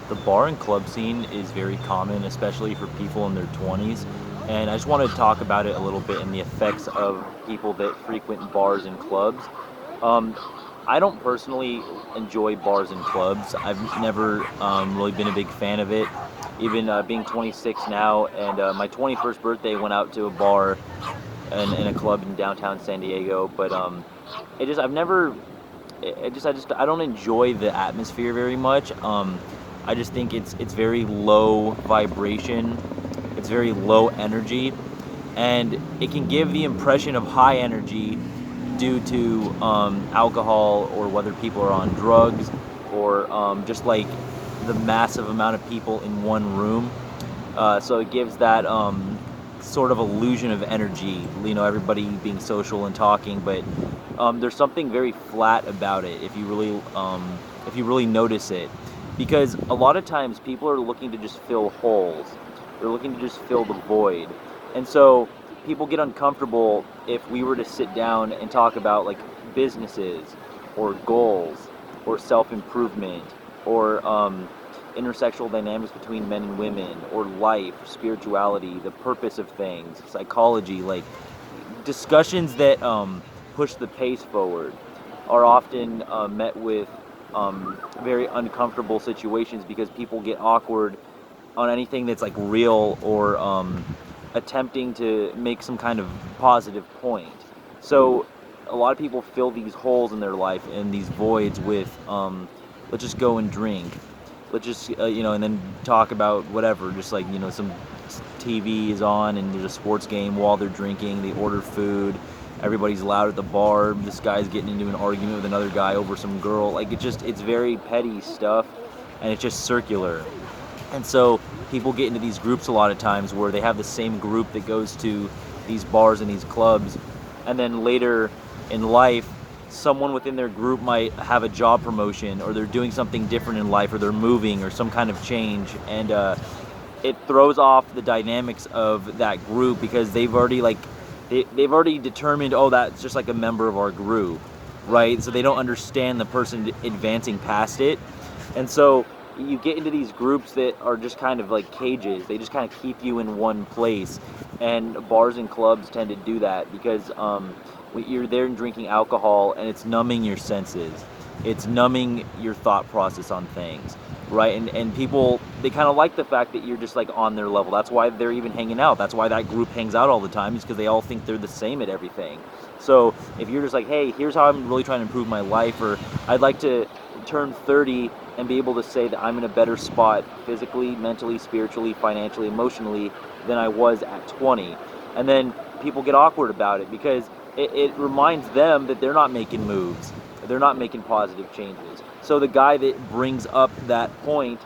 The bar and club scene is very common, especially for people in their 20s. And I just want to talk about it a little bit and the effects of people that frequent bars and clubs. Um, I don't personally enjoy bars and clubs. I've never really been a big fan of it. Even being 26 now, and my 21st birthday went out to a bar in a club in downtown San Diego. But it just I've never I don't enjoy the atmosphere very much. I just think it's very low vibration. It's very low energy, and it can give the impression of high energy due to alcohol, or whether people are on drugs, or just like the massive amount of people in one room. So it gives that sort of illusion of energy, everybody being social and talking, but there's something very flat about it if you really notice it, because a lot of times people are looking to just fill holes. They're looking to just fill the void, and so people get uncomfortable if we were to sit down and talk about like businesses or goals or self-improvement or intersexual dynamics between men and women, or life, spirituality, the purpose of things, psychology, like discussions that push the pace forward are often met with very uncomfortable situations, because people get awkward on anything that's like real, or attempting to make some kind of positive point. So a lot of people fill these holes in their life and these voids with let's just go and drink. Let's just and then talk about whatever. Just like some TV is on and there's a sports game while they're drinking. They order food. Everybody's loud at the bar. This guy's getting into an argument with another guy over some girl. Like it's very petty stuff, and it's just circular. And so people get into these groups a lot of times where they have the same group that goes to these bars and these clubs, and then later in life, someone within their group might have a job promotion, or they're doing something different in life, or they're moving, or some kind of change, and it throws off the dynamics of that group, because they've already they've already determined, oh, that's just like a member of our group, right? So they don't understand the person advancing past it. And so you get into these groups that are just kind of like cages. They just kind of keep you in one place, and bars and clubs tend to do that, because you're there and drinking alcohol, and it's numbing your senses. It's numbing your thought process on things, right? And people, they kind of like the fact that you're just like on their level. That's why they're even hanging out. That's why that group hangs out all the time, is because they all think they're the same at everything. So if you're just like, hey, here's how I'm really trying to improve my life, or I'd like to turn 30 and be able to say that I'm in a better spot physically, mentally, spiritually, financially, emotionally than I was at 20. And then people get awkward about it, because it reminds them that they're not making moves. They're not making positive changes. So the guy that brings up that point,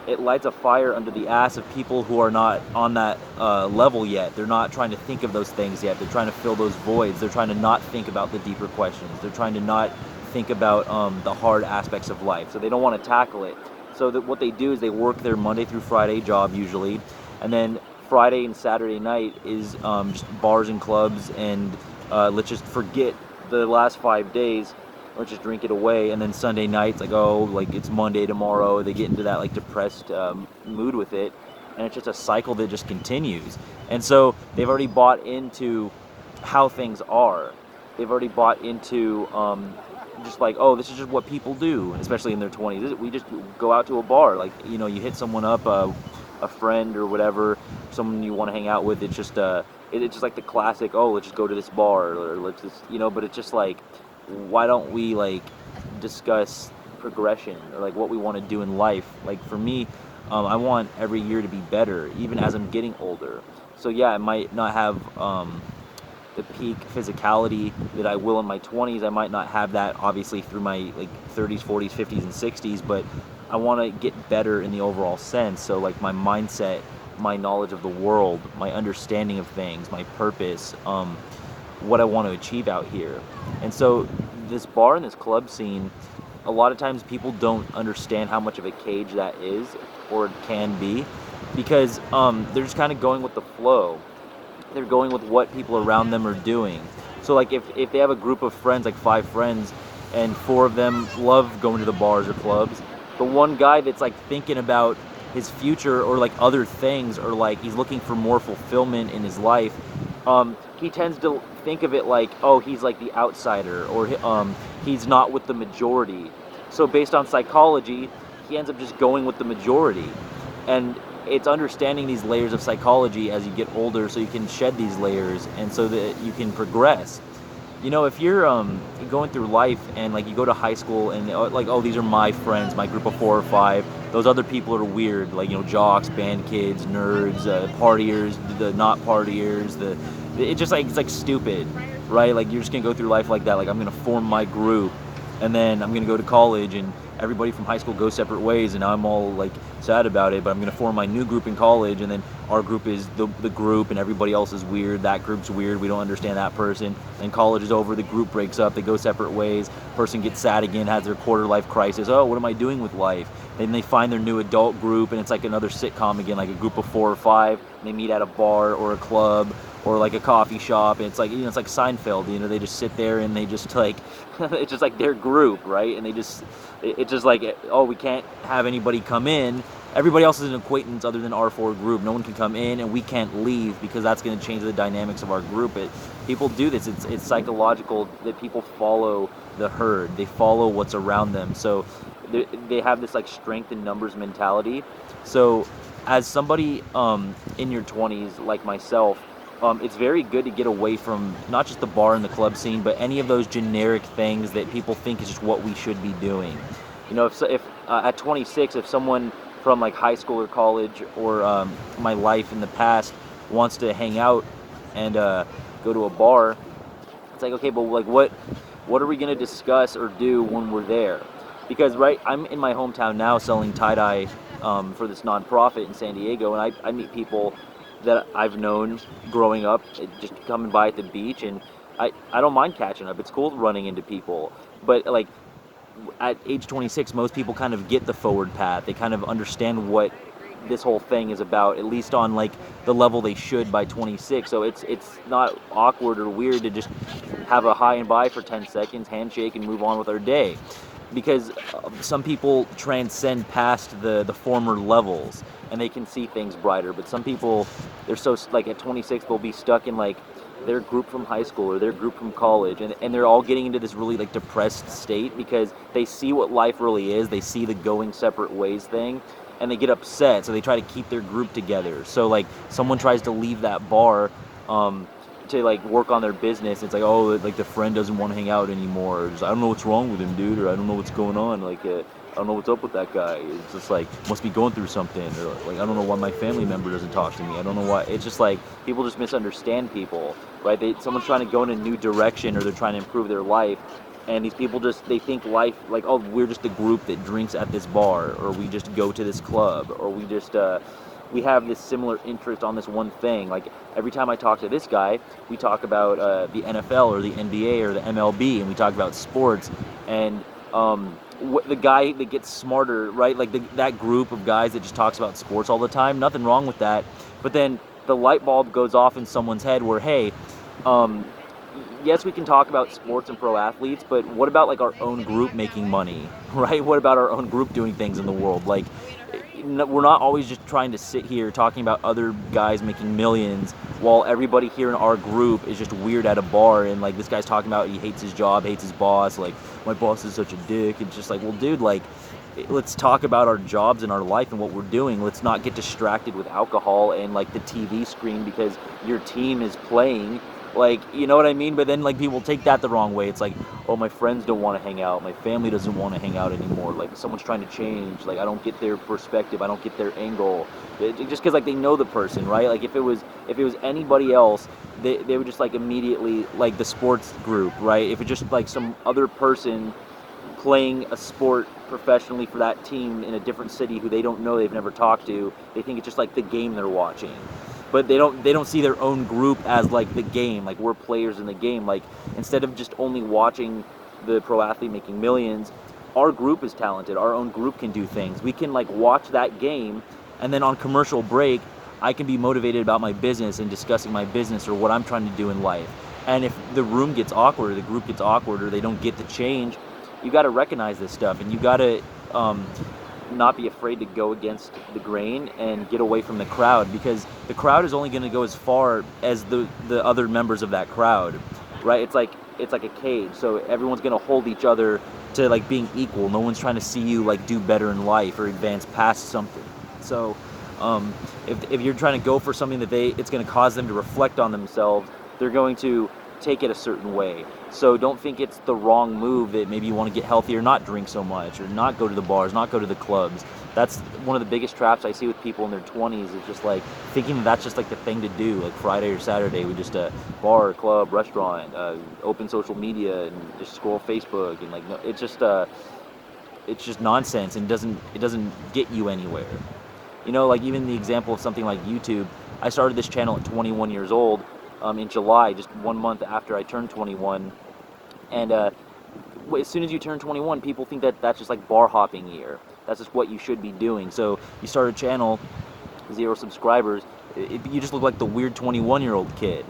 it lights a fire under the ass of people who are not on that level yet. They're not trying to think of those things yet. They're trying to fill those voids. They're trying to not think about the deeper questions. They're trying to not think about the hard aspects of life. So they don't want to tackle it. So that what they do is they work their Monday through Friday job usually, and then Friday and Saturday night is just bars and clubs, and let's just forget the last 5 days. Let's just drink it away. And then Sunday nights, like, oh, like it's Monday tomorrow. They get into that like depressed mood with it, and it's just a cycle that just continues. And so they've already bought into how things are. They've already bought into just like, oh, this is just what people do, especially in their 20s. We just go out to a bar, like, you hit someone up, a friend or whatever, someone you want to hang out with. It's just it's just like the classic, oh, let's just go to this bar, or let's just, but it's just like, why don't we like discuss progression, or like what we want to do in life? Like for me, I want every year to be better, even as I'm getting older. So yeah, I might not have the peak physicality that I will in my 20s. I might not have that obviously through my like 30s, 40s, 50s, and 60s, but I want to get better in the overall sense. So like my mindset, my knowledge of the world, my understanding of things, my purpose, what I want to achieve out here. And so this bar and this club scene, a lot of times people don't understand how much of a cage that is, or it can be, because they're just kind of going with the flow. They're going with what people around them are doing. So like if they have a group of friends, like 5 friends, and 4 of them love going to the bars or clubs, the one guy that's like thinking about his future or like other things, or like he's looking for more fulfillment in his life, he tends to think of it like, oh, he's like the outsider, or he's not with the majority. So based on psychology, he ends up just going with the majority. And it's understanding these layers of psychology as you get older, so you can shed these layers and so that you can progress. If you're going through life and like you go to high school and like, oh, these are my friends, my group of 4 or 5. Those other people are weird, like jocks, band kids, nerds, partiers, the not partiers. It's like stupid, right? Like you're just gonna go through life like that. Like I'm gonna form my group, and then I'm gonna go to college, and everybody from high school goes separate ways, and I'm all like sad about it. But I'm gonna form my new group in college, and then our group is the group, and everybody else is weird. That group's weird. We don't understand that person. Then college is over. The group breaks up. They go separate ways. Person gets sad again, has their quarter life crisis. Oh, what am I doing with life? Then they find their new adult group, and it's like another sitcom again, like a group of 4 or 5. And they meet at a bar or a club or like a coffee shop, and it's like it's like Seinfeld. They just sit there and they just like it's just like their group, right? And it's just like, oh, we can't have anybody come in. Everybody else is an acquaintance other than our 4 group. No one can come in, and we can't leave because that's going to change the dynamics of our group. People do this. It's psychological that people follow the herd. They follow what's around them. So they have this like strength in numbers mentality. So as somebody in your 20s like myself, it's very good to get away from not just the bar and the club scene, but any of those generic things that people think is just what we should be doing. If at 26, if someone from like high school or college or my life in the past wants to hang out and go to a bar, it's like, okay, but like what are we going to discuss or do when we're there? Because right, I'm in my hometown now selling tie-dye for this nonprofit in San Diego, and I meet people that I've known growing up, just coming by at the beach, and I don't mind catching up. It's cool running into people, but like at age 26, most people kind of get the forward path. They kind of understand what this whole thing is about, at least on like the level they should by 26. So it's not awkward or weird to just have a hi and bye for 10 seconds, handshake, and move on with our day. Because some people transcend past the former levels and they can see things brighter. But some people, they're so like at 26, they'll be stuck in like their group from high school or their group from college, and they're all getting into this really like depressed state because they see what life really is. They see the going separate ways thing, and they get upset. So they try to keep their group together. So like someone tries to leave that bar to like work on their business. It's like, oh, like the friend doesn't want to hang out anymore. Or just, I don't know what's wrong with him, dude, or I don't know what's going on. Like I don't know what's up with that guy. It's just like, must be going through something. Or like, I don't know why my family member doesn't talk to me. I don't know why. It's just like people just misunderstand people, right? Someone's trying to go in a new direction, or they're trying to improve their life. And these people they think life, like, oh, we're just the group that drinks at this bar, or we just go to this club, or we just, we have this similar interest on this one thing. Like, every time I talk to this guy, we talk about the NFL or the NBA or the MLB, and we talk about sports. And the guy that gets smarter, right? Like, that group of guys that just talks about sports all the time, nothing wrong with that. But then the light bulb goes off in someone's head where, hey, yes, we can talk about sports and pro athletes, but what about like our own group making money, right? What about our own group doing things in the world? Like, we're not always just trying to sit here talking about other guys making millions while everybody here in our group is just weird at a bar, and like this guy's talking about he hates his job, hates his boss, like my boss is such a dick. It's just like, well, dude, like, let's talk about our jobs and our life and what we're doing. Let's not get distracted with alcohol and like the TV screen because your team is playing. Like, you know what I mean? But then like people take that the wrong way. It's like, oh, my friends don't want to hang out, my family doesn't want to hang out anymore, like someone's trying to change, like I don't get their perspective, I don't get their angle. Just because like they know the person, right? Like if it was anybody else, they would just like immediately, like the sports group, right? If it's just like some other person playing a sport professionally for that team in a different city who they don't know, they've never talked to, they think it's just like the game they're watching. But they don't see their own group as like the game, like we're players in the game. Like, instead of just only watching the pro athlete making millions, our group is talented, our own group can do things. We can like watch that game, and then on commercial break I can be motivated about my business and discussing my business or what I'm trying to do in life. And if the room gets awkward, or the group gets awkward, or they don't get the change, you got to recognize this stuff, and you got to not be afraid to go against the grain and get away from the crowd, because the crowd is only going to go as far as the other members of that crowd, right? It's like a cage, so everyone's going to hold each other to like being equal. No one's trying to see you like do better in life or advance past something. So if you're trying to go for something that it's going to cause them to reflect on themselves, they're going to take it a certain way. So don't think it's the wrong move that maybe you want to get healthier, not drink so much, or not go to the bars, not go to the clubs. That's one of the biggest traps I see with people in their 20s, is just like thinking that's just like the thing to do. Like Friday or Saturday, we just bar, club, restaurant, open social media, and just scroll Facebook, and like no, it's just nonsense, and it doesn't get you anywhere. Like even the example of something like YouTube. I started this channel at 21 years old, in July, just 1 month after I turned 21. And as soon as you turn 21, people think that that's just like bar hopping year. That's just what you should be doing. So you start a channel, 0 subscribers, you just look like the weird 21-year-old kid,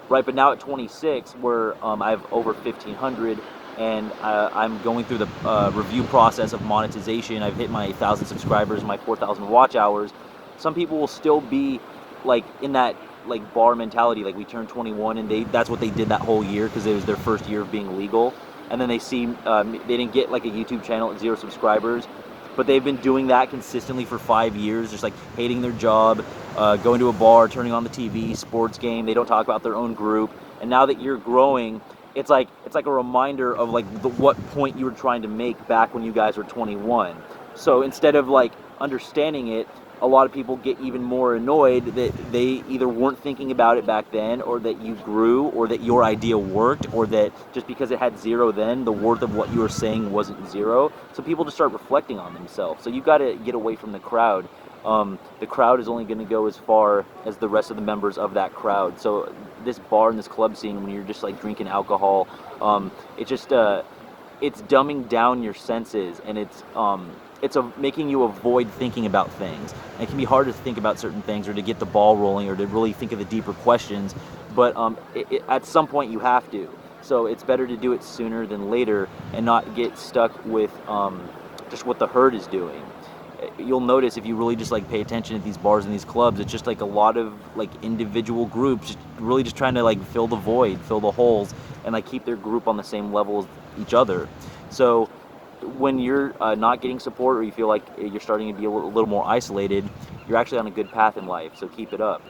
right? But now at 26, where I have over 1,500, and I'm going through the review process of monetization. I've hit my 1,000 subscribers, my 4,000 watch hours. Some people will still be like in that like bar mentality, like we turned 21 and that's what they did that whole year because it was their first year of being legal. And then they see they didn't get like a YouTube channel at 0 subscribers, but they've been doing that consistently for 5 years, just like hating their job, going to a bar, turning on the TV, sports game. They don't talk about their own group. And now that you're growing, it's like a reminder of like what point you were trying to make back when you guys were 21. So instead of like understanding it, a lot of people get even more annoyed that they either weren't thinking about it back then, or that you grew, or that your idea worked, or that just because it had 0 then, the worth of what you were saying wasn't 0. So people just start reflecting on themselves. So you got to get away from the crowd. The crowd is only going to go as far as the rest of the members of that crowd. So this bar and this club scene, when you're just like drinking alcohol, it's dumbing down your senses, and it's making you avoid thinking about things. And it can be hard to think about certain things, or to get the ball rolling, or to really think of the deeper questions. But at some point you have to. So it's better to do it sooner than later, and not get stuck with just what the herd is doing. You'll notice if you really just like pay attention at these bars and these clubs, it's just like a lot of like individual groups really just trying to like fill the void, fill the holes, and like keep their group on the same level as each other. So when you're not getting support, or you feel like you're starting to be a little more isolated, you're actually on a good path in life. So keep it up.